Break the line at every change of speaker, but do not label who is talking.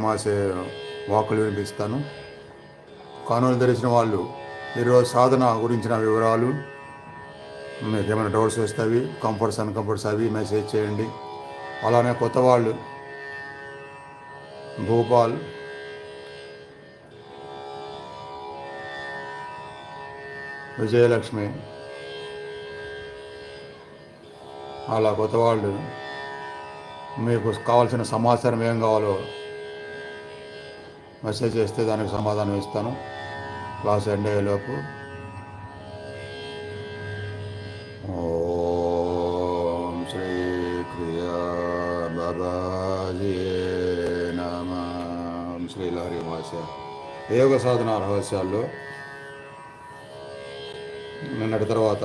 మాసే వాకులు వినిపిస్తాను. కానులు తెరిచిన వాళ్ళు ఈరోజు సాధన గురించిన వివరాలు, మీకు ఏమైనా డౌట్స్ వస్తాయి, కంఫర్ట్స్ అన్కంఫర్ట్స్ అవి మెసేజ్ చేయండి. అలానే కొత్త వాళ్ళు భూపాల్, విజయలక్ష్మి, అలా కొత్త వాళ్ళు మీకు కావాల్సిన సమాచారం ఏం కావాలో మెసేజ్ చేస్తే దానికి సమాధానం ఇస్తాను క్లాస్ ఎండ్ అయ్యేలోపు. ఓం శ్రీ క్రియా బాబాజీ నమః. శ్రీ లహరి మహాశయ యోగ సాధన రహస్యాల్లో నిన్నటి తర్వాత